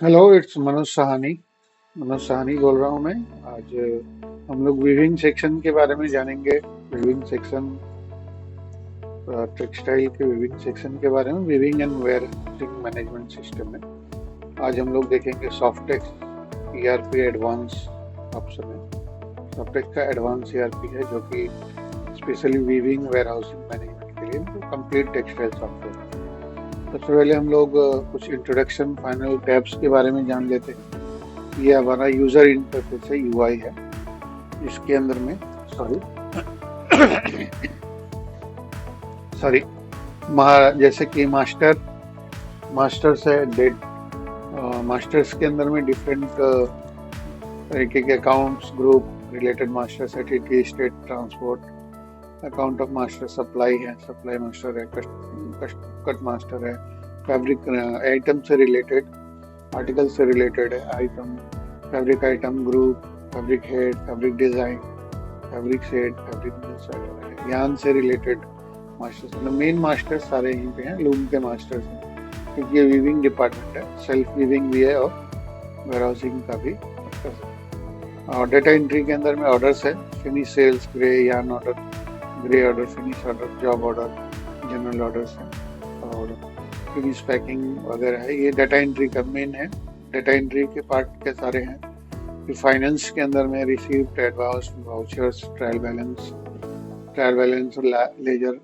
Hello, it's Manoj Sahani बोल रहा हूँ मैं। आज हम लोग वीविंग सेक्शन के बारे में जानेंगे। वीविंग सेक्शन, टेक्सटाइल के वीविंग सेक्शन के बारे में, weaving and warehousing management system में आज हम लोग देखेंगे सॉफ्टेक्स ईआरपी एडवांस ऑप्शन है। सॉफ्टेक्स का एडवांस ईआरपी है जो कि specially weaving warehousing management के लिए कंप्लीट टेक्सटाइल सॉफ्टवेयर। सबसे पहले हम लोग कुछ इंट्रोडक्शन फाइनल टैब्स के बारे में जान लेते हैं। ये हमारा यूजर इंटरफेस है, यूआई है। इसके अंदर में सॉरी सॉरी जैसे कि मास्टर्स है, डेट मास्टर्स के अंदर में डिफरेंट तरीके के अकाउंट्स ग्रुप रिलेटेड मास्टर्स है। T state transport account of master, supply है, सप्लाई मास्टर है, कट मास्टर है, फैब्रिक आइटम से रिलेटेड, आर्टिकल से रिलेटेड है item, fabric item group, fabric head, fabric design, fabric set, fabric यान से related masters. मतलब मेन मास्टर्स सारे यहीं पे हैं, लूम के मास्टर्स हैं, क्योंकि ये वीविंग डिपार्टमेंट है। सेल्फ वीविंग भी है और वेयर हाउसिंग का भी है। और डेटा एंट्री के अंदर में ऑर्डर्स है, finish, sales, grey, yarn order, grey order, finish order, job order, general orders है और फिनिश पैकिंग वगैरह है। ये डेटा एंट्री का मेन है। डेटा एंट्री के पार्ट के सारे हैं। फिर फाइनेंस के अंदर में received, advance, vouchers, trial balance, ledger,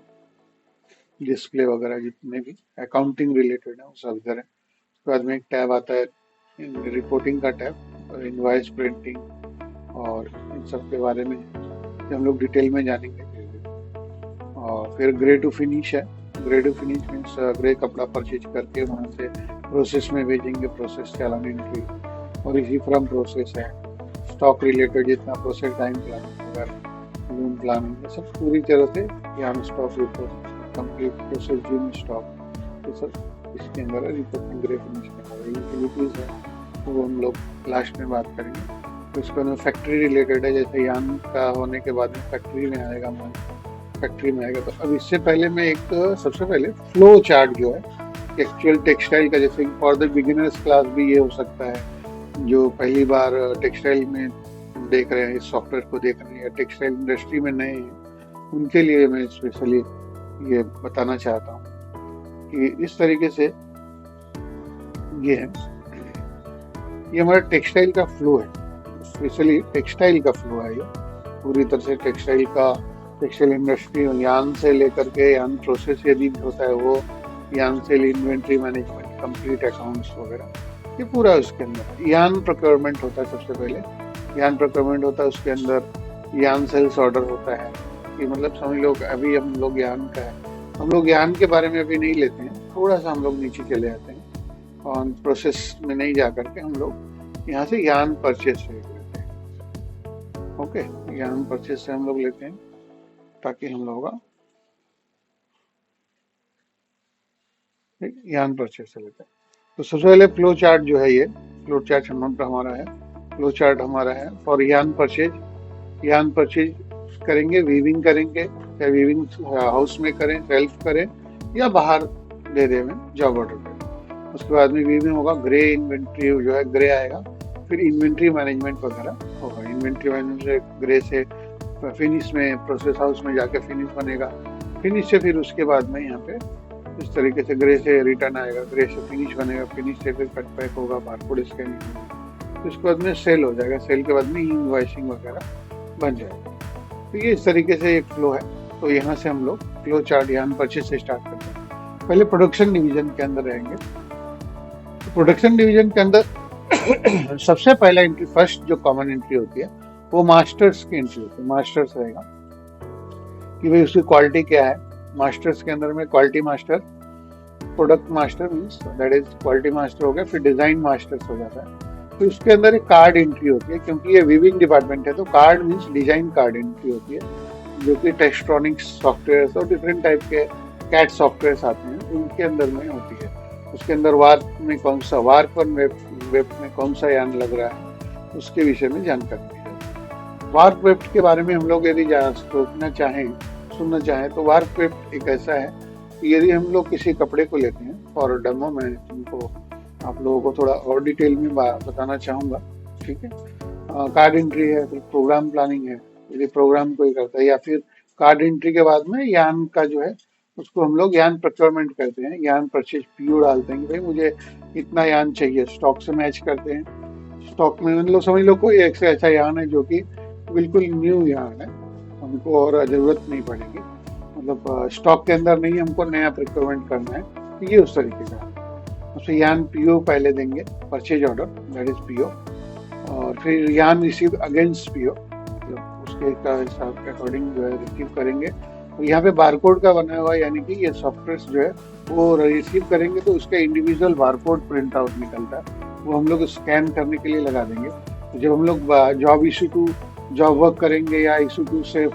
display वगैरह जितने भी अकाउंटिंग रिलेटेड है वो सब इधर है। उसके बाद में एक टैब आता है रिपोर्टिंग का टैब, इनवॉइस प्रिंटिंग, और इन सब के बारे में हम लोग डिटेल में जानेंगे। और फिर ग्रे टू फिनिश है। Grey to finish means grey कपड़ा परचेज करके वहाँ से प्रोसेस में भेजेंगे, प्रोसेस चालान एंट्री, और इसी फ्रॉम प्रोसेस है। स्टॉक रिलेटेड जितना प्रोसेस टाइम प्लानिंग वगैरह, लूम प्लानिंग, ये सब पूरी तरह से यहाँ stock report, complete process during stock, ये सब इसके अंदर है। रिपोर्टिंग ग्रे फिनिश में है। यूटिलिटीज है वो हम लोग लास्ट में बात करेंगे। तो इसके बाद फैक्ट्री रिलेटेड है, जैसे यान का होने के बाद में फैक्ट्री में आएगा माल, फैक्ट्री में आएगा। तो अब इससे पहले मैं एक सबसे पहले फ्लो चार्ट जो है एक्चुअल टेक्सटाइल का, जैसे फॉर द बिगिनर्स क्लास भी ये हो सकता है, जो पहली बार टेक्सटाइल में देख रहे हैं, इस सॉफ्टवेयर को देख रहे हैं या टेक्सटाइल इंडस्ट्री में नए हैं, उनके लिए मैं स्पेशली ये बताना चाहता हूँ कि इस तरीके से ये है, ये हमारा टेक्सटाइल का फ्लो है। स्पेशली टेक्सटाइल का फ्लो है ये पूरी तरह से। टेक्सटाइल इंडस्ट्री यान से लेकर के यान प्रोसेस यदि होता है वो, यान से इन्वेंट्री मैनेजमेंट, कंप्लीट अकाउंट्स वगैरह, ये पूरा उसके अंदर। यान प्रोक्योरमेंट होता है सबसे पहले, यान प्रोक्योरमेंट होता है, उसके अंदर यान सेल्स ऑर्डर होता है। कि मतलब समझ लो अभी हम लोग यान का है, हम लोग यान के बारे में अभी नहीं लेते हैं, थोड़ा सा हम लोग नीचे चले जाते हैं और प्रोसेस में नहीं जा करके हम लोग यहाँ से यान परचेस से लेते हैं। ओके, यान परचेस से हम लोग लेते हैं ताकि हम लोग का यान परचेस से लेते हैं। तो सबसे पहले फ्लो चार्ट जो है, ये फ्लो चार्ट हमारा है। फ्लो चार्ट हमारा है फॉर यान परचेज। यान परचेज करेंगे, वीविंग करेंगे, चाहे वीविंग हाउस में करें, सेल्फ करें या बाहर दे दे में जॉब ऑर्डर करें। उसके बाद में वीविंग होगा, ग्रे इन्वेंट्री जो है ग्रे आएगा, फिर इन्वेंट्री मैनेजमेंट वगैरह होगा। इन्वेंट्री मैनेजमेंट से ग्रे से फिनिश में, प्रोसेस हाउस में जाके फिनिश बनेगा, फिनिश से फिर उसके बाद में यहाँ पे इस तरीके से ग्रे से रिटर्न आएगा, ग्रे से फिनिश बनेगा, फिनिश से फिर कट पैक होगा, बारकोड स्कैनिंग होगा, तो इसके बाद में सेल हो जाएगा, सेल के बाद में इनवॉइसिंग वगैरह बन जाएगा। तो ये इस तरीके से एक फ्लो है। तो यहाँ से हम लोग फ्लो चार्ट यहाँ परचेज से स्टार्ट करते हैं। पहले प्रोडक्शन डिवीजन के अंदर रहेंगे। तो प्रोडक्शन डिवीजन के अंदर सबसे पहला एंट्री, फर्स्ट जो कॉमन एंट्री होती है वो मास्टर्स की एंट्री होती है। मास्टर्स रहेगा कि भाई उसकी क्वालिटी क्या है। मास्टर्स के अंदर में quality master, product master means that is quality master हो गया, फिर डिजाइन मास्टर्स हो जाता है। तो उसके अंदर एक कार्ड एंट्री होती है, क्योंकि ये वीविंग डिपार्टमेंट है तो card means design card entry होती है, जो कि टेक्स्ट्रॉनिक्स सॉफ्टवेयर और डिफरेंट टाइप के कैट सॉफ्टवेयर आते हैं उनके अंदर में होती है। उसके अंदर वार्प में कौन सा, वार्प और वेब में कौन सा यान लग रहा है उसके विषय में जानकारी दी जाती है। वार्प वेब के बारे में हम लोग यदि सोचना चाहें, सुनना चाहें, तो वार्प वेब एक ऐसा है कि यदि हम लोग किसी कपड़े को लेते हैं फॉर डेमो, मैं तुमको आप लोगों को थोड़ा और डिटेल में बताना चाहूँगा। ठीक है, कार्ड एंट्री है, फिर प्रोग्राम प्लानिंग है, यदि प्रोग्राम कोई करता है, या फिर कार्ड एंट्री के बाद में यान का जो है उसको हम लोग यान प्रोक्योरमेंट करते हैं, यान परचेज पीओ डालते हैं कि भाई मुझे इतना यान चाहिए, स्टॉक से मैच करते हैं। स्टॉक में मतलब समझ लो कोई एक से अच्छा यान है जो कि बिल्कुल न्यू यान है, हमको और जरूरत नहीं पड़ेगी, मतलब स्टॉक के अंदर नहीं, हमको नया प्रोक्योरमेंट करना है, तो ये उस तरीके का है। उससे यान पीओ पहले देंगे, purchase order that is PO, और फिर यान रिसीव अगेंस्ट पीओ, मतलब उसके हिसाब के अकॉर्डिंग जो है रिसीव करेंगे। और यहाँ पे बारकोड का बना हुआ है, यानी कि ये सॉफ्टवेयर जो है वो रिसीव करेंगे तो उसका इंडिविजुअल बारकोड प्रिंट आउट निकलता है, वो हम लोग स्कैन करने के लिए लगा देंगे। तो जब हम लोग job issue to job work करेंगे या इशू टू से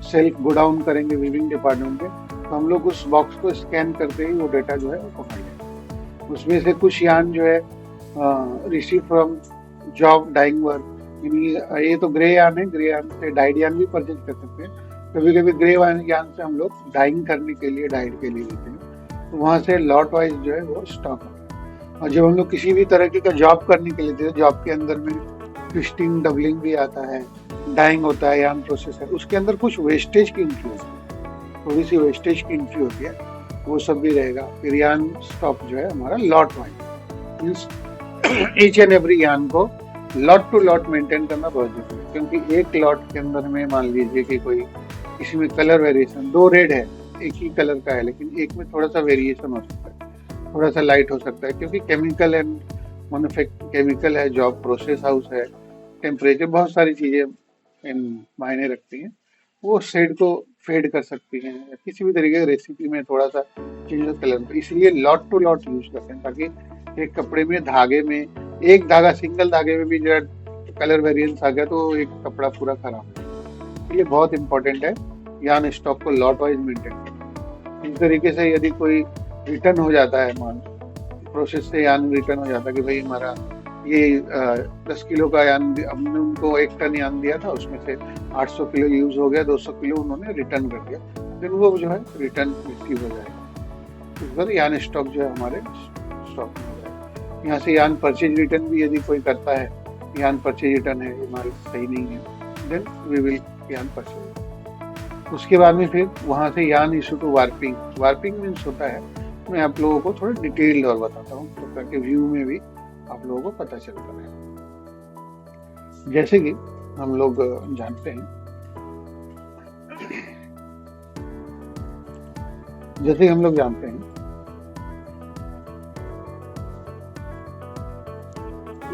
सेल्फ गोडाउन करेंगे वीविंग डिपार्टमेंट में, तो हम लोग उस बॉक्स को स्कैन करते ही वो डेटा जो है वो पकड़ लेंगे। उसमें से कुछ यान जो है receive from job dyeing work, यानी ये तो ग्रे यान है, ग्रे यान से डाइड यान भी परचेज कर सकते हैं। कभी कभी ग्रे यान से हम लोग डाइंग करने के लिए, डाइड के लिए लेते हैं, तो वहाँ से लॉट वाइज जो है वो स्टॉक होता है। और जब हम लोग किसी भी तरह का जॉब करने के लिए देते हैं, जॉब के अंदर में ट्विस्टिंग डबलिंग भी आता है, डाइंग होता है, यान प्रोसेस है, उसके अंदर कुछ वेस्टेज की एंट्री होती है, थोड़ी सी वेस्टेज की एंट्री होती है, वो सब भी रहेगा। फिर यान स्टॉक जो है हमारा lot wise, means each and every यान को लॉट टू लॉट मेंटेन करना बहुत जरूरी है, क्योंकि एक लॉट के अंदर में मान लीजिए कि कोई किसी में कलर वेरिएशन, दो रेड है, एक ही कलर का है, लेकिन एक में थोड़ा सा वेरिएशन हो सकता है, थोड़ा सा लाइट हो सकता है, क्योंकि केमिकल एंड केमिकल है, जॉब प्रोसेस हाउस है, टेम्परेचर, बहुत सारी चीजें इन मायने रखती हैं, वो शेड को फेड कर सकती हैं, या किसी भी तरीके की रेसिपी में थोड़ा सा चेंज हो कलर, इसलिए लॉट टू लॉट यूज करते हैं, ताकि एक कपड़े में धागे में एक धागा, सिंगल धागे में भी जो कलर वेरिएंस आ गया तो एक कपड़ा पूरा खराब है। इसलिए बहुत इंपॉर्टेंट है यान स्टॉक को लॉट वाइज मेंटेन करना। इस तरीके से यदि कोई रिटर्न हो जाता है, मान प्रोसेस से यान रिटर्न हो जाता है कि भाई हमारा ये 10 किलो का यान, हमने उनको 1 टन यान दिया था, उसमें से 800 किलो यूज हो गया, 200 किलो उन्होंने रिटर्न कर दिया, फिर वो जो है रिटर्न रिसीव हो जाएगा, इस बार यान स्टॉक जो है हमारे स्टॉक में हो जाएगा। यहाँ से यान परचेज रिटर्न भी यदि कोई करता है, यान परचेज रिटर्न है, ये माल सही नहीं है, then we will yarn purchase. उसके बाद में फिर वहाँ से yarn issue to warping, warping means होता है, मैं आप लोगों को थोड़ा डिटेल और बताता हूँ, तो ताकि व्यू में भी आप लोगों को पता चलता रहे। जैसे कि हम लोग जानते हैं, जैसे हम लोग जानते हैं,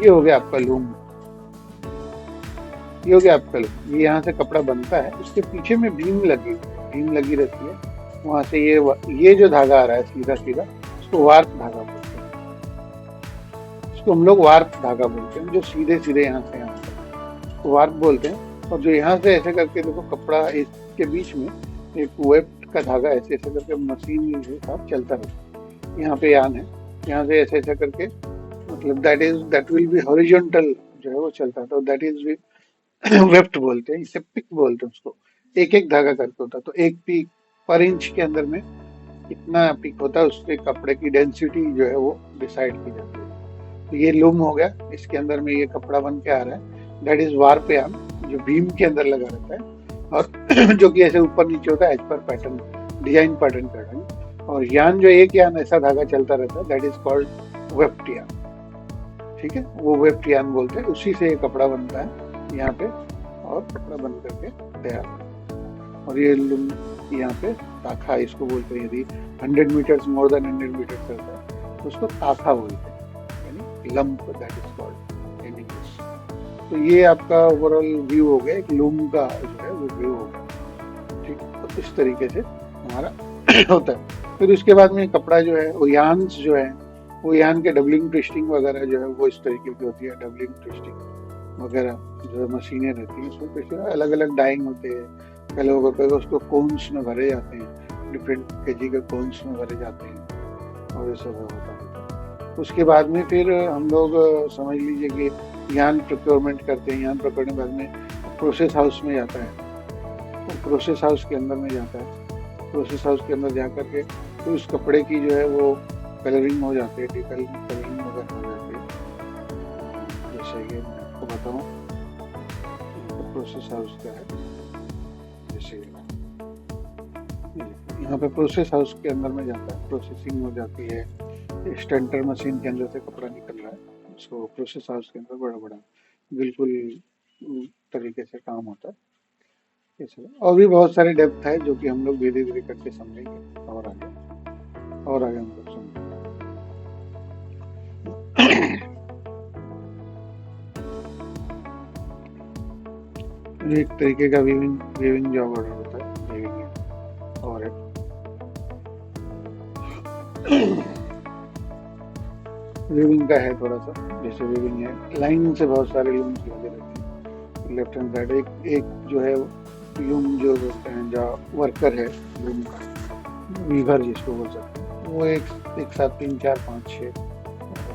ये हो गया आपका लूम, ये हो गया आपका लूम, ये यहाँ से कपड़ा बनता है, उसके पीछे में भीम लगी रहती है, वहां से ये जो धागा आ रहा है सीधा सीधा, उसको वार्प धागा बोलते हैं, इसको हम लोग वार्प धागा बोलते हैं, जो सीधे सीधे यहाँ से यहाँ तक वार्प बोलते हैं। और जो यहाँ से ऐसे करके देखो कपड़ा, इसके बीच में एक वेब का धागा ऐसे ऐसे करके मशीन के साथ चलता रहता है, यहाँ पे यान है, यहाँ से ऐसे ऐसे करके, मतलब दैट विल बी हॉरिजॉन्टल जो है वो चलता है, तो दैट इज वेफ्ट बोलते हैं, इसे पिक बोलते हैं उसको, एक एक धागा करके होता है, तो एक पिक पर इंच के अंदर में कितना पिक होता है, उससे कपड़े की डेंसिटी जो है वो डिसाइड की जाती है। तो ये लूम हो गया, इसके अंदर में ये कपड़ा बन के आ रहा है, दैट इज वार्प यान, जो बीम के अंदर लगा रहता है, और जो कि ऐसे ऊपर नीचे होता है as per pattern, design pattern pattern. और यान जो एक यान ऐसा धागा चलता रहता है, दैट इज कॉल्ड वेफ्ट यान। ठीक है, वो वेफ्ट यान बोलते हैं, उसी से ये कपड़ा बनता है यहाँ पे, और कपड़ा बन करके तैयार। और ये यहाँ पे ताखा इसको बोलते हैं, यदि 100 मीटर्स मोर देन 100 मीटर्स चलता है तो उसको ताखा बोलते हैं, यानी lump, that is called in English. तो ये आपका ओवरऑल व्यू हो गया, एक लूम का जो है वो व्यू हो गया। ठीक, तो इस तरीके से हमारा होता है। फिर उसके बाद में कपड़ा जो है वो यान्स जो है, वो यान के डबलिंग ट्विस्टिंग वगैरह जो है वो इस तरीके की होती है, डबलिंग ट्विस्टिंग वगैरह जो मशीनें रहती हैं, उसमें अलग अलग डाइंग होते हैं, पहले उसको कोन्स में भरे जाते हैं, डिफरेंट केजी के कोन्स में भरे जाते हैं, और ये सब होता है। उसके बाद में फिर हम लोग समझ लीजिए कि यान प्रोक्योरमेंट करते हैं, यान प्रोक्योरमेंट बाद में प्रोसेस हाउस में जाता है, तो प्रोसेस हाउस के अंदर में जाता है, प्रोसेस हाउस के अंदर जा करके फिर उस कपड़े की जो है वो कलरिंग हो जाती है, कलरिंग वगैरह हो जाती है। जैसे कि मैं आपको बताऊँ, प्रोसेस हाउस क्या है। जैसे यहाँ पे प्रोसेस हाउस के अंदर में जाता है, प्रोसेसिंग हो जाती है, स्टंटर मशीन के अंदर से कपड़ा निकल रहा है, उसको प्रोसेस हाउस के अंदर बड़ा बड़ा बिल्कुल तरीके से काम होता है। इसलिए और भी बहुत सारे डेप्थ है जो कि हम लोग धीरे धीरे करके समझेंगे, और आगे हम लोग समझेंगे। एक तरीके का वीविंग वीविंग जॉब ऑर्डर होता है, वीविंग और वीविंग का है थोड़ा सा। जैसे वीविंग है, लाइन से बहुत सारे लूम्स लगे रहते हैं लेफ्ट हैंड साइड। एक जो है लूम जो बोलते हैं, जो वर्कर है लूम का, वीवर जिसको बोल सकते हैं, वो एक साथ 3 4 5 6,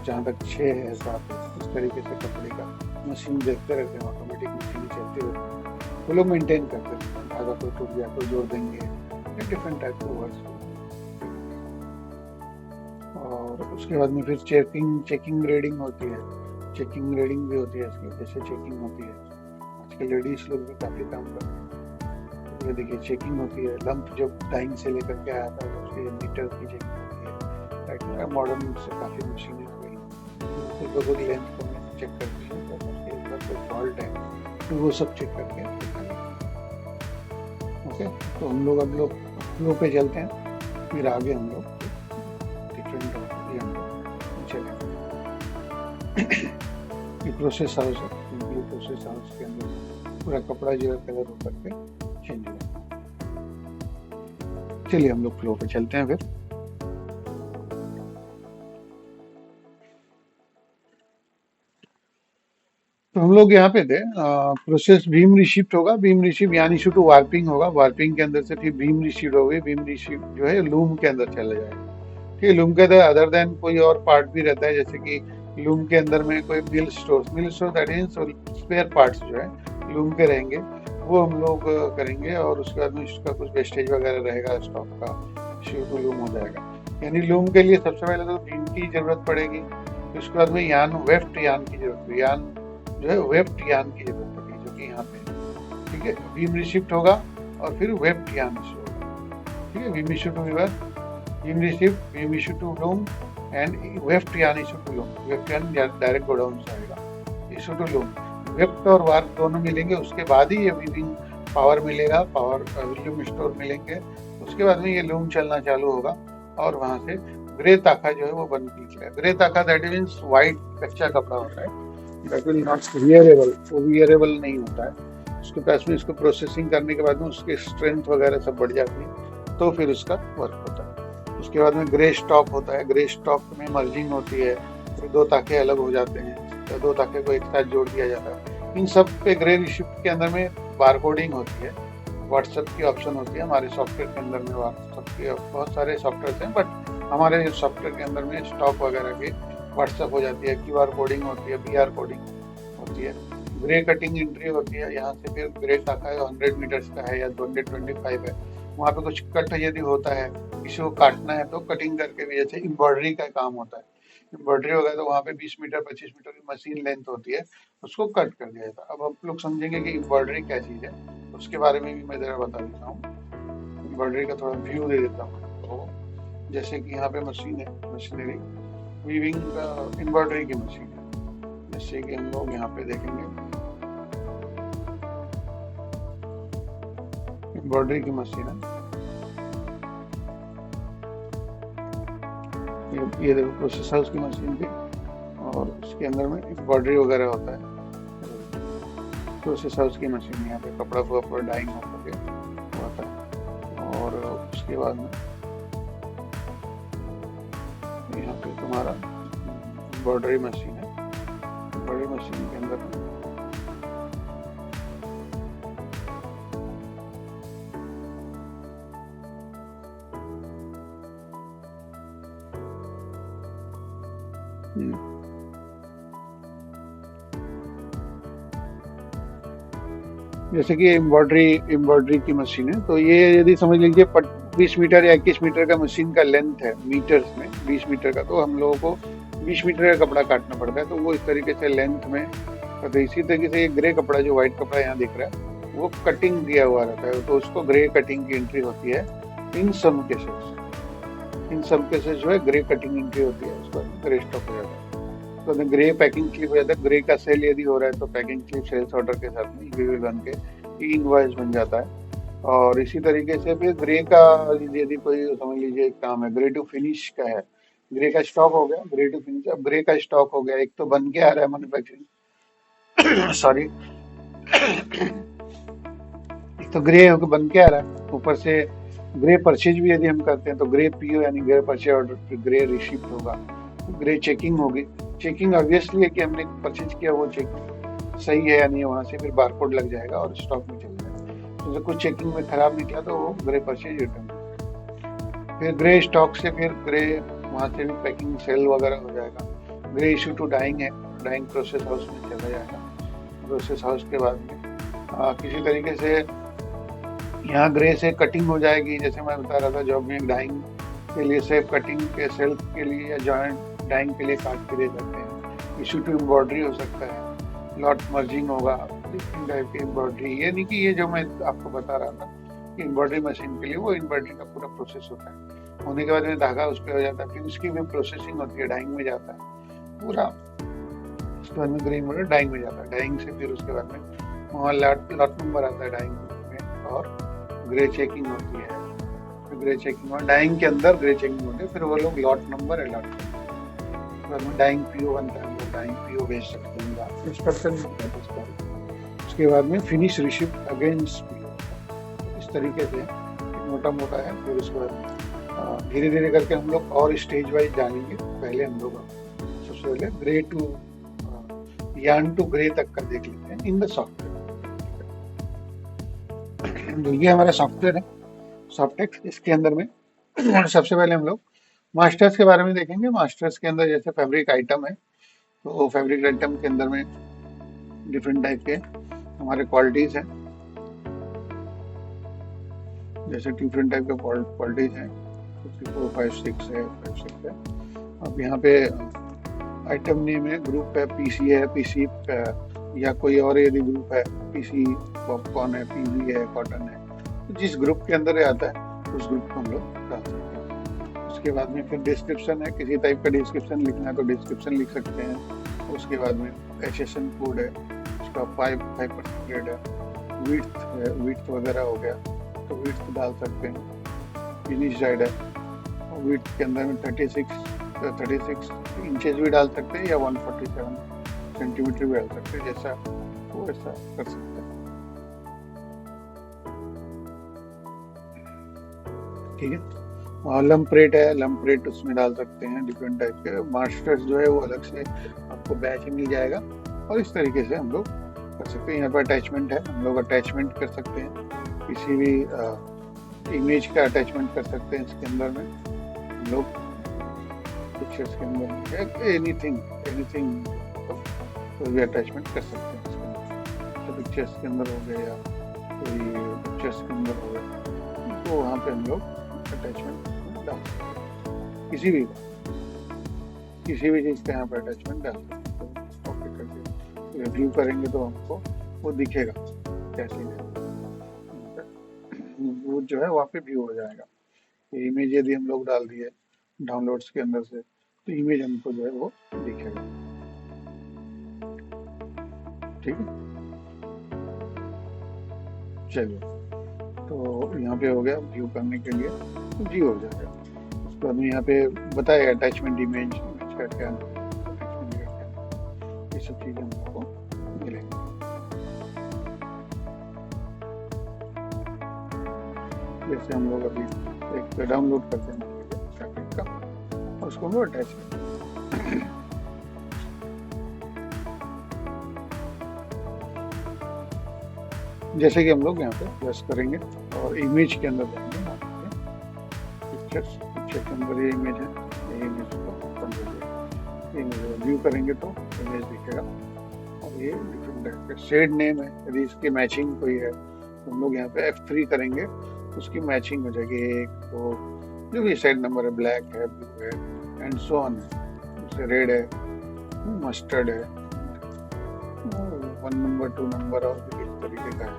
जहाँ तक 6 है 7 है, इस तरीके से कपड़े का मशीन देखते रहते हैं, ऑटोमेटिक मशीन चलती रहती है, वो लोग मेंटेन करते रहते हैं। धागा कोई टूट गया तो जोड़ देंगे, डिफरेंट टाइप के वर्ड्स। और उसके बाद में फिर चेकिंग ग्रेडिंग होती है, चेकिंग ग्रेडिंग भी होती है इसकी। जैसे चेकिंग होती है, आजकल लेडीज लोग भी काफ़ी काम करते हैं, तो ये देखिए चेकिंग होती है। लंप जब डाइंग से लेकर के आया था उसके मीटर की चेकिंग होती है। राइट, मॉडर्न से काफ़ी मशीनें आ गई, तो लेंथ को चेक करती है, तो उसके अंदर कोई फॉल्ट है तो वो सब चेक करके ओके। तो हम लोग अब लोग फ्लो पे चलते हैं, फिर आगे हम लोग डिफरेंट हम लोग चलेंगे। ये प्रोसेस हाउस है, ये प्रोसेस हाउस के अंदर पूरा कपड़ा जो है कलर होकर के चेंज हो जाता है। चलिए हम लोग फ्लो पे चलते हैं फिर। तो हम लोग यहाँ पे थे, प्रोसेस बीम रिशिफ्ट होगा, बीम रिशिफ्ट यानी शू टू वार्पिंग होगा, वार्पिंग के अंदर से फिर बीम रिशिफ्ट होगी, बीम रिशिफ्ट जो है लूम के अंदर चला जाएगा। ठीक है, लूम के अंदर अदर देन कोई और पार्ट भी रहता है, जैसे कि लूम के अंदर में कोई mill store that means spare parts जो है लूम के रहेंगे, वो हम लोग करेंगे। और उसके बाद में उसका कुछ वेस्टेज वगैरह रहेगा स्टॉक का, शू टू लूम हो जाएगा। यानी लूम के लिए सबसे पहले तो बीम की जरूरत पड़ेगी, उसके बाद में यान वेफ्ट यान की जरूरत पड़ेगी, यान जो है वेफ्ट यान की जरूरत पड़ेगी, जो कि यहाँ पे ठीक है बीम रिशिफ्ट होगा और फिर वेफ्ट यान होगा। ठीक है, beam issue to river, beam reshift, beam issue to loom and weft yarn issue to loom. Weft yarn direct godown से आएगा, इशू टू लूम। वेफ्ट और वार्प दोनों मिलेंगे, उसके बाद ही ये वीविंग पावर मिलेगा, पावर लूम स्टोर मिलेंगे, उसके बाद में ये लूम चलना चालू होगा। और वहां से ग्रे ताखा जो है वो बन के निकलेगा। ग्रे ताखा दैट मीन्स व्हाइट कच्चा कपड़ा होता है, दैट विल नॉट वियरेबल, वो वियरेबल नहीं होता है। उसके पास में इसको प्रोसेसिंग करने के बाद में उसकी स्ट्रेंथ वगैरह सब बढ़ जाती है, तो फिर उसका वर्क होता है। उसके बाद में ग्रे स्टॉक होता है, ग्रे स्टॉक में मर्जिंग होती है, फिर 2 ताखे अलग हो जाते हैं, तो 2 ताखे को एक साथ जोड़ दिया जाता है। इन सब पे ग्रे रिशिफ्ट के अंदर में बारकोडिंग होती है, व्हाट्सएप की ऑप्शन होती है हमारे सॉफ्टवेयर के अंदर में। व्हाट्सएप के बहुत सारे सॉफ्टवेयर हैं, बट हमारे सॉफ्टवेयर के अंदर में स्टॉक वगैरह की व्हाट्सएप हो जाती है, क्यूआर कोडिंग होती है, बीआर कोडिंग होती है, ग्रे कटिंग एंट्री होती है। यहाँ से फिर ग्रे ताका 100 मीटर्स का है या 225 है, वहाँ पे कुछ कट यदि होता है, किसी को काटना है तो कटिंग करके भी, जैसे एम्ब्रॉयडरी का काम होता है, एम्ब्रॉयडरी होगा तो वहाँ पे 20 मीटर 25 मीटर की मशीन लेंथ होती है, उसको कट कर दिया जाता है। अब आप लोग समझेंगे कि एम्ब्रॉयडरी क्या चीज़ है, उसके बारे में भी मैं ज़रा बता देता हूँ। एम्ब्रॉयडरी का थोड़ा व्यू दे देता हूँ। तो जैसे कि यहाँ पे मशीन है, मशीनरी वीविंग एम्ब्रॉयडरी की मशीन है, जैसे कि हम लोग यहाँ पे देखेंगे एम्ब्रॉयडरी की मशीन है। ये देखो प्रोसेस हाउस की मशीन थी, और उसके अंदर में एम्ब्रॉयडरी वगैरह होता है। प्रोसेस हाउस की मशीन, यहाँ पे कपड़ा को ऊपर डाइंग होकर के होता है। और उसके बाद में यहाँ पे तुम्हारा एम्ब्रॉयडरी मशीन है, एम्ब्रॉयडरी मशीन के अंदर जैसे कि एम्ब्रॉयडरी की मशीन है, तो ये यदि समझ लीजिए 20 मीटर या 21 मीटर का मशीन का लेंथ है मीटर्स में, 20 मीटर का, तो हम लोगों को 20 मीटर का कपड़ा काटना पड़ता है, तो वो इस तरीके से लेंथ में। तो इसी तरीके से ये ग्रे कपड़ा, जो व्हाइट कपड़ा यहाँ दिख रहा है, वो कटिंग दिया हुआ रहता है, तो उसको ग्रे कटिंग की एंट्री होती है इन सम केसेस जो है ग्रे कटिंग एंट्री होती है, उसको ग्रे स्टॉक हो जाता है। तो ग्रे पैकिंग क्लिप हो जाता है, ग्रे का सेल यदि हो रहा है तो पैकिंग क्लिप सेल्स ऑर्डर के साथ में ईबीवी बन के इनवॉइस बन जाता है। और इसी तरीके से फिर ग्रे का यदि कोई समझ लीजिए एक काम है, ग्रे टू फिनिश का है, ग्रे का स्टॉक हो गया, ग्रे टू फिनिश, अब ग्रे का स्टॉक हो गया, एक तो बन के आ रहा है मैन्युफैक्चरिंग सॉरी एक तो ग्रे होकर बन के आ रहा है, ऊपर से ग्रे परचेज भी यदि हम करते हैं तो ग्रे पीओ यानी ग्रे परचेज ऑर्डर, फिर ग्रे रिसिप्ट होगा, ग्रे चेकिंग होगी। चेकिंग ऑब्वियसली है कि हमने परचेज किया वो चेक सही है या नहीं, वहां से फिर बारकोड लग जाएगा और स्टॉक में चल जाएगा। तो कुछ चेकिंग में खराब निकला तो वो ग्रे परचेज रिटर्न। फिर ग्रे स्टॉक से फिर ग्रे वहां से भी पैकिंग सेल वगैरह हो जाएगा। ग्रे इशू टू डाइंग है, डाइंग प्रोसेस हाउस में चला जाएगा। प्रोसेस हाउस के बाद में किसी तरीके से यहाँ ग्रे से कटिंग हो जाएगी, जैसे मैं बता रहा था जॉब में डाइंग के लिए सेफ कटिंग के सेल्फ के लिए या जॉइंट डाइंग के लिए काट के दे सकते हैं। इशू टू एम्ब्रॉयडरी हो सकता है, लॉट मर्जिंग होगा, डिफरेंट टाइप की एम्ब्रॉयडरी। ये नहीं कि ये जो मैं आपको बता रहा था कि एम्ब्रॉयडरी मशीन के लिए, वो एम्ब्रॉयडरी का पूरा प्रोसेस होता है। होने के बाद में धागा उस पर हो जाता है, फिर उसकी भी प्रोसेसिंग होती है, डाइंग में जाता है पूरा। उसके बाद में ग्रीन एम्ब्रॉयडरी डाइंग में जाता है, डाइंग से फिर उसके बाद में वहाँ लॉट नंबर आता है डाइंग में, और ग्रे चेकिंग होती है। फिर ग्रे चेकिंग और डाइंग के अंदर ग्रे चेकिंग होती है, फिर वो लोग लॉट नंबर अलॉट करते हैं। उसके बाद में डाइंग पीओ बनता है, हम लोग डाइंग पीओ भेज सकते हैं, उसके बाद में फिनिश रिसिप्ट अगेंस्ट पीओ। इस तरीके से मोटा मोटा है। फिर उसके बाद धीरे धीरे करके हम लोग और स्टेज वाइज जानेंगे। पहले हम लोग सबसे पहले grey to yarn to grey तक का देख लेते हैं इन द सॉफ्टवेयर। ये हमारा सॉफ्टवेयर है सॉफ्टेक्स। इसके अंदर में सबसे पहले हम लोग मास्टर्स के बारे में देखेंगे। मास्टर्स के अंदर जैसे फैब्रिक आइटम है, तो फैब्रिक आइटम के अंदर में डिफरेंट टाइप के हमारे क्वालिटीज हैं, जैसे डिफरेंट टाइप के क्वालिटीज हैं, 4 5 6 है, 5 6 है। अब यहाँ पे आइटम नेम है, ग्रुप है, पीसी है, पीसी या कोई और यदि ग्रुप है, पीसी पॉपकॉर्न है, पीवी है, कॉटन है, तो जिस ग्रुप के अंदर आता है उस ग्रुप को हम लोग डाल सकते हैं। उसके बाद में फिर डिस्क्रिप्शन है, किसी टाइप का डिस्क्रिप्शन लिखना है तो डिस्क्रिप्शन लिख सकते हैं। उसके बाद में एसएसएन कोड है, उसका 5% ग्रेड है, विड्थ वगैरह हो गया तो विड्थ डाल सकते हैं। फिनिश साइड है, विड्थ के अंदर में 36 इंचेस भी डाल सकते हैं या 147 सेंटीमीटर भी डाल सकते हैं, जैसा वो ऐसा कर सकते हैं। ठीक है। और लम्प्रेट है, लम्प्रेट उसमें डाल सकते हैं, डिफरेंट टाइप के। मास्टर्स जो है वो अलग से आपको बैच मिल जाएगा, और इस तरीके से हम लोग कर सकते हैं। यहाँ पर अटैचमेंट है, हम लोग अटैचमेंट कर सकते हैं, किसी भी इमेज का अटैचमेंट कर सकते हैं। इसके अंदर में हम लोग पिक्चर्स के अंदर एनीथिंग कोई भी अटैचमेंट कर सकते हैं इसके अंदर। तो पिक्चर्स के अंदर हो गए या कोई पिक्चर्स के अंदर हो गए, तो वहाँ पे हम लोग अटैचमेंट डाल सकते हैं। किसी भी चीज़ का यहाँ पर अटैचमेंट डाल सकते हैं। ओके करके रिव्यू करेंगे तो हमको वो दिखेगा कैसे वो जो है वहाँ पे व्यू हो जाएगा। इमेज यदि हम लोग डाल दिए डाउनलोड्स के अंदर से, तो इमेज हमको जो है वो दिखेगा। ठीक है, चलिए, तो यहाँ पे हो गया व्यू करने के लिए, तो व्यू हो जाएगा। उसके बाद में यहाँ पे बताएगा अटैचमेंट इमेज का क्या, ये सब चीज़ें हमको मिलेंगी। जैसे हम लोग अभी एक डाउनलोड करते हैं का, और उसको हम अटैच करते हैं। जैसे कि हम लोग यहाँ पे प्रेस करेंगे और इमेज के अंदर जाएंगे, पिक्चर के अंदर ये इमेज है, ये इमेज को ओपन करिए, इमेज व्यू करेंगे तो इमेज दिखेगा। और ये डिफरेंट टाइप के शेड नेम है, यदि इसकी मैचिंग कोई है तो हम लोग यहाँ पे F3 करेंगे उसकी मैचिंग हो जाएगी। एक तो जो भी शेड नंबर है, ब्लैक है, ब्लू है एंड सो ऑन है, जैसे रेड है, मस्टर्ड है, 1 नंबर 2 नंबर और भी इस तरीके का है।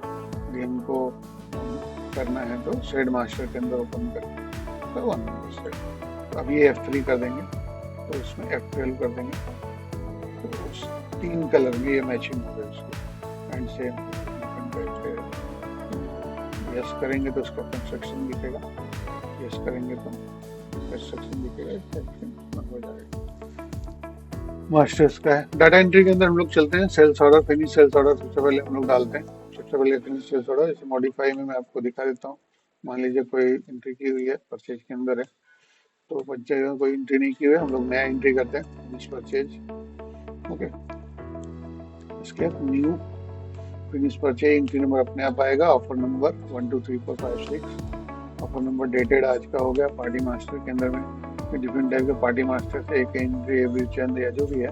यदि हमको करना है तो शेड मास्टर के अंदर ओपन करके तो 1 नंबर शेड, अब ये F3 कर देंगे तो इसमें F12 कर देंगे, तो उस 3 कलर में ये मैचिंग हो गई उसकी। एंड सेम यस करेंगे तो उसका कंस्ट्रक्शन दिखेगा, यस करेंगे तो कंस्ट्रक्शन दिखेगा, हो जाएगा। मास्टर्स का है। डाटा एंट्री के अंदर हम लोग चलते हैं। Sales order, finish sales order सबसे पहले हम लोग डालते हैं। सबसे पहले फिनिश सेल्स ऑर्डर, जैसे मॉडिफाई में मैं आपको दिखा देता हूँ। मान लीजिए कोई एंट्री की हुई है, परचेज के अंदर है, तो परचेज में कोई एंट्री नहीं की हुई है, हम लोग नया एंट्री करते हैं, फिनिश परचेज। ओके, इसके बाद new finish purchase, entry number अपने आप आएगा, offer number 1 2 3 4 5 6, offer number dated आज का हो गया। पार्टी मास्टर के अंदर में डिफरेंट टाइप के पार्टी मास्टर से एक एंट्री एवरी चंद या जो भी है,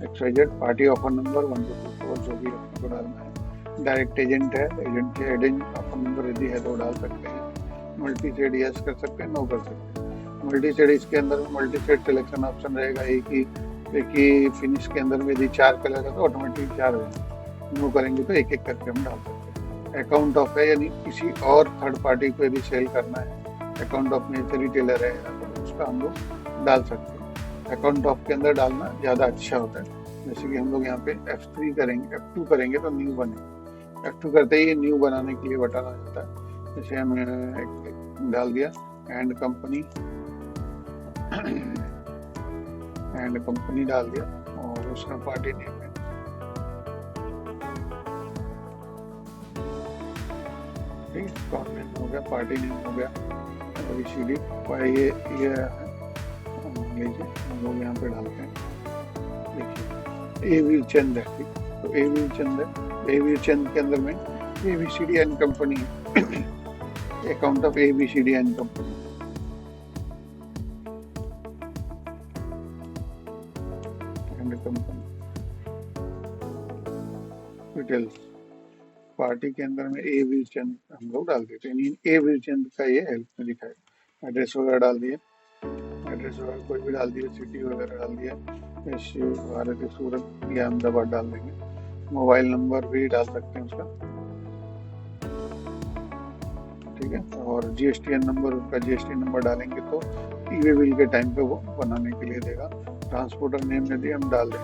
XYZ पार्टी ऑफर नंबर 1 2 3 4 जो भी अपने को डालना है। डायरेक्ट एजेंट है, एजेंट के एडेंट ऑफर नंबर यदि है तो डाल सकते हैं। मल्टी सेड यस कर सकते हैं, नो कर सकते हैं। मल्टी सेड, इसके अंदर में मल्टी सेड सिलेक्शन ऑप्शन रहेगा। एक ही फिनिश के अंदर में यदि 4 कलर है तो ऑटोमेटिक 4 हो जाएगा। नो करेंगे तो एक एक करके हम डाल सकते हैं। अकाउंट ऑफ है, यानी किसी और थर्ड पार्टी को यदि सेल करना है, अकाउंट ऑफ में रिटेलर है तो उसका हम लोग डाल सकते हैं। अकाउंट ऑफ के अंदर डालना ज़्यादा अच्छा होता है। जैसे कि हम लोग यहाँ पे F3 करेंगे, F2 करेंगे तो न्यू बनेगा। F2 करते ही न्यू बनाने के लिए बटन आ जाता है। जैसे हमने एक डाल दिया एंड कंपनी, एंड कंपनी डाल दिया और उसका पार्टी नेम है, ठीक है, अकाउंट नेम हो गया, पार्टी नेम हो गया, ABCD। ये लीजिए हम लोग यहाँ पे डालते हैं। देखिए एवीर चंद है, ठीक, तो एवीर चंद है। एवीर चंद के अंदर में ABCD एंड कंपनी है, account of ABCD and company, and company details. Party के अंदर में एवीर चंद हम लोग डाल देते हैं। एवीर चंद का ये हेल्प में दिखाएगा। एड्रेस वगैरह डाल दिए, एड्रेस वगैरह कोई भी डाल दिए, सिटी वगैरह डाल दिया, भारत सूरत या अहमदाबाद डाल देंगे। मोबाइल नंबर भी डाल सकते हैं उसका, ठीक है, और GSTN नंबर, उनका GST नंबर डालेंगे तो ई-वे बिल के टाइम पे वो बनाने के लिए देगा। ट्रांसपोर्टर नेम यदि हम डाल दें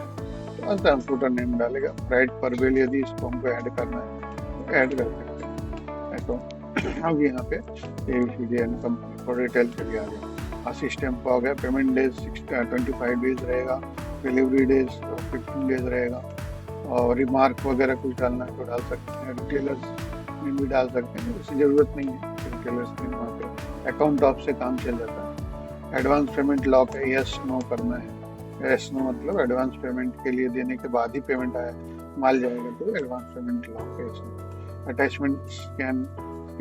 तो ट्रांसपोर्टर नेम डालेगा। प्राइड पर बिल यदि इसको हमको ऐड करना है तो ऐड कर सकते हैं। तो अब यहाँ पे ABCD and company for retail के लिए आ गया। सिस्टम पर आ गया। पेमेंट डेज 25 डेज रहेगा, डिलीवरी डेज 15 डेज रहेगा, और रिमार्क वगैरह कुछ डालना है तो डाल सकते हैं। रिटेलर्स में भी डाल सकते हैं, उसकी ज़रूरत नहीं है रिटेलर्स में। वहाँ पे अकाउंट ऑफ से काम चल जाता है। एडवांस पेमेंट लॉक है, यस नो करना है। यस नो मतलब एडवांस पेमेंट के लिए देने के बाद ही पेमेंट आया माल जाएगा तो एडवांस पेमेंट लॉक है। अटैचमेंट स्कैन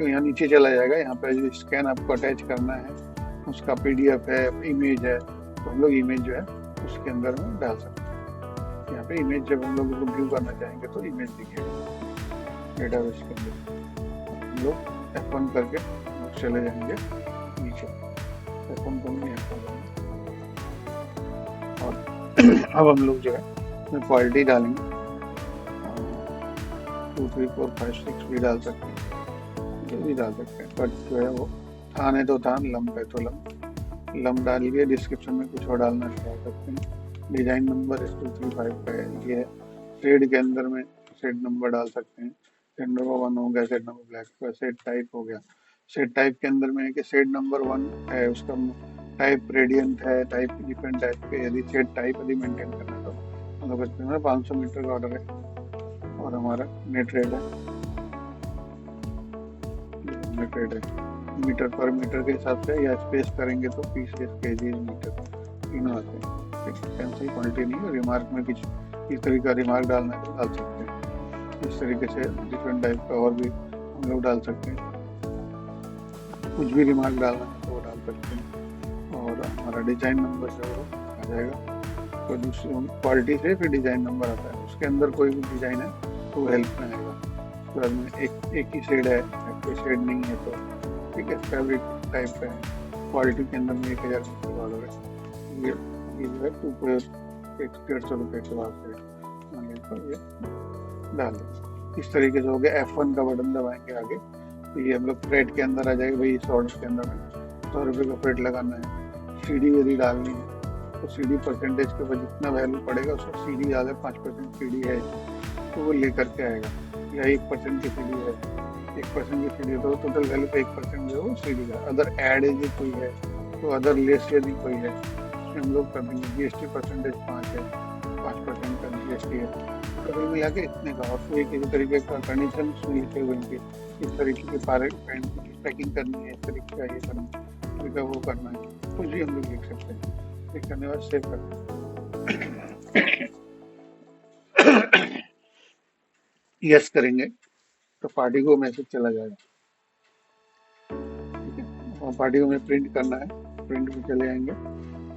यहाँ नीचे चला जाएगा। यहाँ पे जो स्कैन आपको अटैच करना है उसका PDF है, इमेज है, तो हम लोग इमेज जो है उसके अंदर में डाल सकते हैं। यहाँ पे इमेज जब हम लोग व्यू करना चाहेंगे तो इमेज दिखेगा डेटाबेस के अंदर। हम लोग F1 करके चले जाएंगे नीचे, F1 करेंगे यहाँ पर, और अब हम लोग जो है क्वालिटी डालेंगे। 2 3 4 5 6 भी डाल सकते हैं, जो भी डाल सकते हैं। कट जो है वो थान है तो थान, लंब है तो लंब डालिए। डिस्क्रिप्शन में कुछ और डालना चाह सकते हैं। डिजाइन नंबर 235 का है, ये है। शेड के अंदर में शेड नंबर डाल सकते हैं। शेड नंबर 1 हो गया, शेड नंबर ब्लैक का। शेड टाइप हो गया। शेड टाइप के अंदर में है कि शेड नंबर 1 है, उसका टाइप रेडियंट है, टाइप डिफरेंट टाइप के। यदि शेड टाइप यदि मेंटेन करना तो हम लोग करते हैं। 500 मीटर का ऑर्डर है और हमारा नेट रेट है, नेट रेट है मीटर पर मीटर के हिसाब से, या स्पेस करेंगे तो पीसेस केजी मीटर तीनों आते हैं। कैंसिल क्वालिटी नहीं है। रिमार्क में किस तरीके का रिमार्क डालना है तो डाल सकते हैं। इस तरीके से डिफरेंट टाइप का और भी हम लोग डाल सकते हैं। कुछ भी रिमार्क डालना है तो वो डाल सकते हैं। और हमारा डिजाइन नंबर जो है वो आ जाएगा। तो दूसरी क्वालिटी से फिर डिजाइन नंबर आता है, उसके अंदर कोई भी डिजाइन है तो हेल्प में आएगा। उसके बाद में एक ही शेड है, कोई शेड नहीं है तो ठीक है, फैब्रिक टाइप का है, क्वालिटी के अंदर में 1000 का ऑर्डर है, ये जो है 150 रुपये के बाद से मान लीजिए ये डाल देंगे। इस तरीके से हो गया। F1 का बटन दबाएंगे आगे तो ये हम लोग फ्रेट के अंदर आ जाएगा। भाई इस ऑर्डर के अंदर में 100 रुपये का फ्रेट लगाना है। सीडी यदि डालनी है तो सीडी परसेंटेज के ऊपर जितना वैल्यू पड़ेगा उसका सीडी याद है 5% सीडी है तो वो लेकर के आएगा, या 1% की सीडी है, 1% की सीडी है तो टोटल वैल्यू का 1% जो है वो सीडी का। अदर एड यदि कोई है तो अदर लेस यदि कोई है उसमें हम लोग कर देंगे। जीएसटी परसेंटेज 5 है, 5% का जीएसटी है, टोटल मिला के इतने का। और फिर किसी तरीके का कंडीशन लिखे हुए हैं कि इस तरीके की पैंट की पैकिंग करनी है, इस तरीके का ये करना है, इस तरीके का वो करना है, कुछ भी हम लोग लिख सकते हैं। लिख करने के बाद सेव करते हैं। यस करेंगे तो पार्टी को मैसेज चला जाएगा। ठीक है, और पार्टी को हमें प्रिंट करना है, प्रिंट में चले आएंगे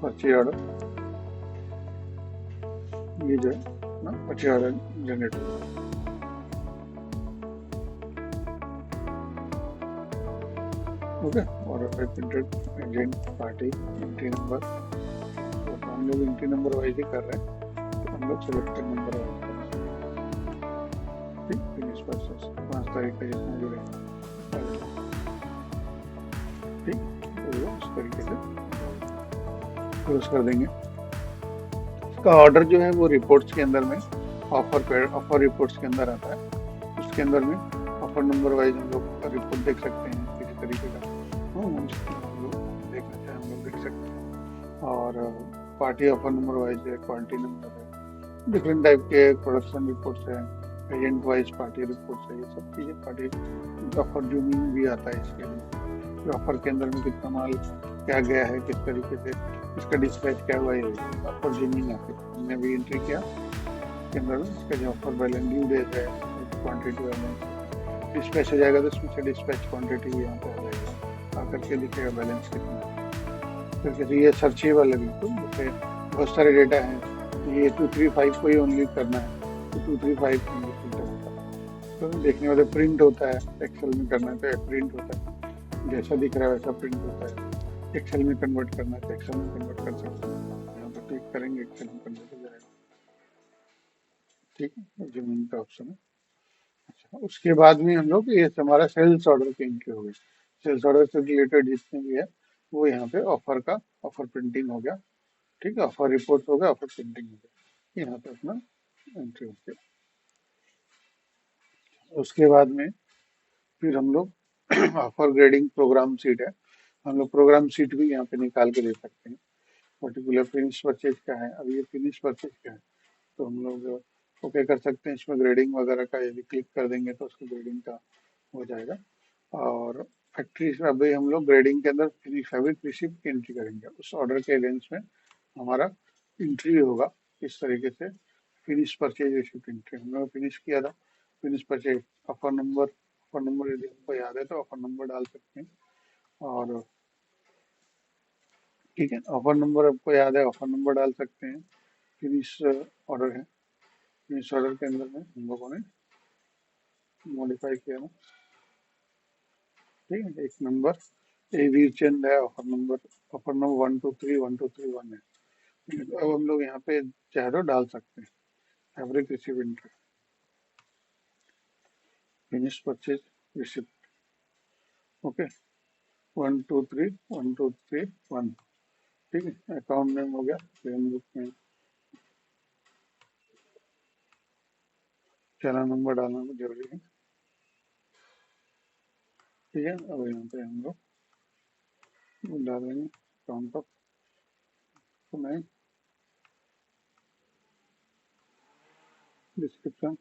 परचेज ऑर्डर, ये जो है ना परचेज ऑर्डर जनरेट होगा। Okay, order printed agent party entry number, तो हम लोग एंट्री नंबर वाइज ही कर रहे हैं तो हम लोग सिलेक्टेड नंबर वाइज कर रहे हैं। ठीक, फिनिश प्रोसेस 5 तारीख का जितना भी रहेगा। ठीक, तो वो इस तरीके से क्लोज कर देंगे। इसका ऑर्डर जो है वो रिपोर्ट्स के अंदर में ऑफर रिपोर्ट्स के अंदर आता है। उसके अंदर में ऑफर नंबर वाइज हम लोग रिपोर्ट देख सकते हैं किसी तरीके का। हम लोग देखना चाहें हम लोग देख सकते हैं। और पार्टी ऑफर नंबर वाइज है, क्वालिटी नंबर है, डिफरेंट टाइप के प्रोडक्शन रिपोर्ट्स है, एजेंट वाइज पार्टी रिपोर्ट्स है, ये सब चीज़ें पार्टी ऑफर जूमिंग भी आता है इसके लिए। ऑफर के अंदर में कितना माल क्या गया है, किस तरीके से इसका डिस्पैच क्या हुआ है, ऑफर जूमिंग आती है। हमने भी एंट्री किया के अंदर में इसका जो ऑफर बैलेंस ड्यू डेट है, क्वांटिटी बैलेंस डिस्पैच हो जाएगा तो इसमें से डिस्पैच क्वांटिटी भी यहाँ पे आ जाएगा, आकर के दिखेगा बैलेंस कितना है। फिर जैसे ये सर्चेबल है बिल्कुल, जैसे बहुत सारे डेटा हैं, ये 235 को ही ओनली करना है तो 235 प्रिंटर होता है। तो देखने वाले प्रिंट होता है, एक्सेल में करना है तो प्रिंट होता है, जैसा दिख रहा है वैसा प्रिंट होता है। एक्सेल में कन्वर्ट करना है तो एक्सेल में कन्वर्ट कर सकते हैं, यहाँ पर क्लिक करेंगे एक्सेल में कन्वर्ट हो जाएगा। ठीक है, जमीन का ऑप्शन है। अच्छा, उसके बाद में हम लोग ये हमारा सेल्स ऑर्डर की एंट्री हो गई। सेल्स ऑर्डर से रिलेटेड जितने भी है वो यहाँ पे ऑफर का ऑफर प्रिंटिंग हो गया। ठीक है, ऑफर रिपोर्ट हो गया, ऑफर प्रिंटिंग हो गया, यहाँ पे अपना एंट्री हो गया। उसके बाद में फिर हम लोग ऑफर ग्रेडिंग प्रोग्राम सीट है, हम लोग प्रोग्राम सीट भी यहाँ पे निकाल के दे सकते हैं। पर्टिकुलर फिनिश परचेज का है, अब ये फिनिश परचेज का है तो हम लोग ओके कर सकते हैं। इसमें ग्रेडिंग वगैरह का यदि क्लिक कर देंगे तो उसको ग्रेडिंग का हो जाएगा। और फैक्ट्री से अभी हम लोग ग्रेडिंग के अंदर फैब्रिक रिसिप्ट की एंट्री करेंगे, उस ऑर्डर के अगेंस्ट में हमारा एंट्री होगा इस तरीके से। फिनिश परचेज रिसिप्ट एंट्री हमने फिनिश किया था, फिनिश परचेज ऑफर नंबर यदि हमको याद है तो ऑफर नंबर डाल सकते हैं। और ठीक है, ऑफर नंबर आपको याद है, ऑफर नंबर डाल सकते हैं। फिनिश ऑर्डर है, फिनिश ऑर्डर के अंदर में हम लोगों ने मॉडिफाई किया ना। ठीक है, एक नंबर ए वीर चंद है, ऑफर नंबर 123 123 1 है। अब हम लोग यहाँ पे चाहे तो डाल सकते हैं fabric receipt entry, finish purchase receipt. Okay, 123 123 1। ठीक है, अकाउंट नेम हो गया, पेन बुक में चला नंबर डालना तो जरूरी है। ठीक है, अब यहाँ पे हम लोग डालेंगे अकाउंट ऑफ डिस्क्रिप्शन